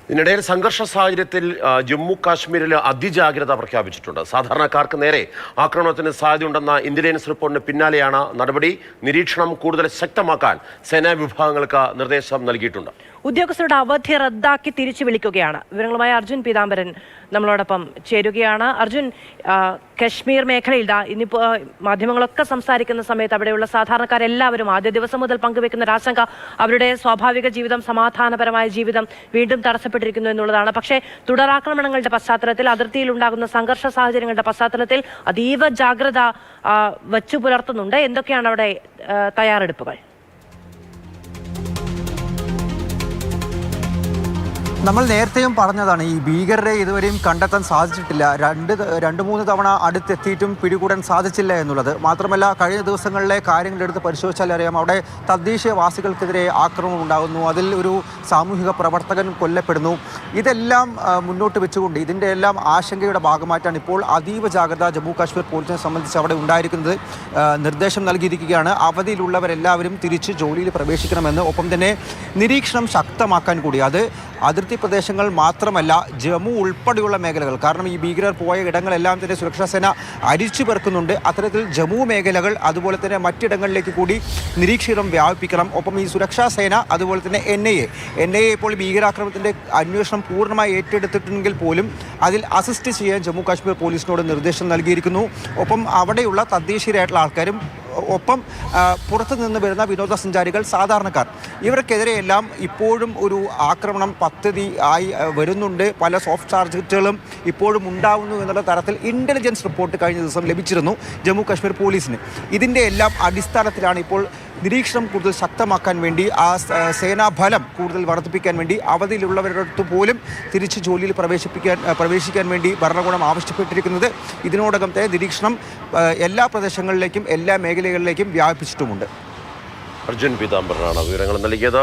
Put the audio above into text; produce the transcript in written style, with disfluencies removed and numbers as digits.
ഇതിനിടയിൽ സംഘർഷ സാഹചര്യത്തിൽ ജമ്മു കാശ്മീരിൽ അതിജാഗ്രത പ്രഖ്യാപിച്ചിട്ടുണ്ട്. സാധാരണക്കാർക്ക് നേരെ ആക്രമണത്തിന് സാധ്യതയുണ്ടെന്ന ഇന്റലിജൻസ് റിപ്പോർട്ടിന് പിന്നാലെയാണ് നടപടി. നിരീക്ഷണം കൂടുതൽ ശക്തമാക്കാൻ സേനാ വിഭാഗങ്ങൾക്ക് നിർദ്ദേശം നൽകിയിട്ടുണ്ട്. ഉദ്യോഗസ്ഥരുടെ അവധി റദ്ദാക്കി തിരിച്ചു വിളിക്കുകയാണ്. വിവരങ്ങളുമായി അർജുൻ പീതാംബരൻ നമ്മളോടൊപ്പം ചേരുകയാണ്. അർജുൻ, കശ്മീർ മേഖലയിൽ ഇന്നിപ്പോൾ മാധ്യമങ്ങളൊക്കെ സംസാരിക്കുന്ന സമയത്ത് അവിടെയുള്ള സാധാരണക്കാരെല്ലാവരും ആദ്യ ദിവസം മുതൽ പങ്കുവെക്കുന്ന ആശങ്ക അവരുടെ സ്വാഭാവിക ജീവിതം, സമാധാനപരമായ ജീവിതം വീണ്ടും തടസ്സപ്പെട്ടിരിക്കുന്നു എന്നുള്ളതാണ്. പക്ഷേ തുടരാക്രമണങ്ങളുടെ പശ്ചാത്തലത്തിൽ, അതിർത്തിയിൽ ഉണ്ടാകുന്ന സംഘർഷ സാഹചര്യങ്ങളുടെ പശ്ചാത്തലത്തിൽ അതീവ ജാഗ്രത വച്ചു പുലർത്തുന്നുണ്ട്. എന്തൊക്കെയാണ് അവിടെ തയ്യാറെടുപ്പുകൾ? നമ്മൾ നേരത്തെയും പറഞ്ഞതാണ്, ഈ ഭീകരരെ ഇതുവരെയും കണ്ടെത്താൻ സാധിച്ചിട്ടില്ല. രണ്ട് മൂന്ന് തവണ അടുത്തെത്തിയിട്ടും പിടികൂടാൻ സാധിച്ചില്ല എന്നുള്ളത് മാത്രമല്ല, കഴിഞ്ഞ ദിവസങ്ങളിലെ കാര്യങ്ങളെടുത്ത് പരിശോധിച്ചാൽ അറിയാം, അവിടെ തദ്ദേശീയവാസികൾക്കെതിരെ ആക്രമണം ഉണ്ടാകുന്നു, അതിൽ ഒരു സാമൂഹിക പ്രവർത്തകൻ കൊല്ലപ്പെടുന്നു. ഇതെല്ലാം മുന്നോട്ട് വെച്ചുകൊണ്ട് ഇതിൻ്റെ എല്ലാം ആശങ്കയുടെ ഭാഗമായിട്ടാണ് ഇപ്പോൾ അതീവ ജാഗ്രത ജമ്മു കാശ്മീർ പോലീസിനെ സംബന്ധിച്ച് അവിടെ ഉണ്ടായിരിക്കുന്നത്. നിർദ്ദേശം നൽകിയിരിക്കുകയാണ്, അവധിയിലുള്ളവരെല്ലാവരും തിരിച്ച് ജോലിയിൽ പ്രവേശിക്കണമെന്ന്. ഒപ്പം തന്നെ നിരീക്ഷണം ശക്തമാക്കാൻ കൂടി. അത് അതിർത്തി പ്രദേശങ്ങൾ മാത്രമല്ല, ജമ്മു ഉൾപ്പെടെയുള്ള മേഖലകൾ. കാരണം ഈ ഭീകരർ പോയ ഇടങ്ങളെല്ലാം തന്നെ സുരക്ഷാ സേന അരിച്ചു പെറുക്കുന്നുണ്ട്. അത്തരത്തിൽ ജമ്മു മേഖലകൾ അതുപോലെ തന്നെ മറ്റിടങ്ങളിലേക്ക് കൂടി നിരീക്ഷണം വ്യാപിപ്പിക്കണം. ഒപ്പം ഈ സുരക്ഷാ സേന അതുപോലെ തന്നെ എൻ ഐ എ ഇപ്പോൾ ഭീകരാക്രമണത്തിൻ്റെ അന്വേഷണം പൂർണ്ണമായി ഏറ്റെടുത്തിട്ടുണ്ടെങ്കിൽ പോലും അതിൽ അസിസ്റ്റ് ചെയ്യാൻ ജമ്മു കാശ്മീർ പോലീസിനോട് നിർദ്ദേശം നൽകിയിരിക്കുന്നു. ഒപ്പം അവിടെയുള്ള തദ്ദേശീയരായിട്ടുള്ള ആൾക്കാരും, ഒപ്പം പുറത്തു നിന്ന് വരുന്ന വിനോദസഞ്ചാരികൾ, സാധാരണക്കാർ, ഇവർക്കെതിരെയെല്ലാം ഇപ്പോഴും ഒരു ആക്രമണം പദ്ധതി ആയി വരുന്നുണ്ട്. പല സോഫ്റ്റ് ടാർഗറ്റുകളും ഇപ്പോഴും ഉണ്ടാവുന്നു എന്നുള്ള തരത്തിൽ ഇൻ്റലിജൻസ് റിപ്പോർട്ട് കഴിഞ്ഞ ദിവസം ലഭിച്ചിരുന്നു ജമ്മു കാശ്മീർ പോലീസിന്. ഇതിൻ്റെ എല്ലാം അടിസ്ഥാനത്തിലാണ് ഇപ്പോൾ നിരീക്ഷണം കൂടുതൽ ശക്തമാക്കാൻ വേണ്ടി, ആ സേനാബലം കൂടുതൽ വർദ്ധിപ്പിക്കാൻ വേണ്ടി, അവധിയിലുള്ളവരുടെ അടുത്ത് പോലും തിരിച്ച് ജോലിയിൽ പ്രവേശിക്കാൻ വേണ്ടി ഭരണകൂടം ആവശ്യപ്പെട്ടിരിക്കുന്നത്. ഇതിനോടകം തന്നെ നിരീക്ഷണം എല്ലാ പ്രദേശങ്ങളിലേക്കും എല്ലാ മേഖലകളിലേക്കും വ്യാപിപ്പിച്ചിട്ടുമുണ്ട്. അർജുൻ പീതാംബരനാണ് വിവരങ്ങൾ നൽകിയത്.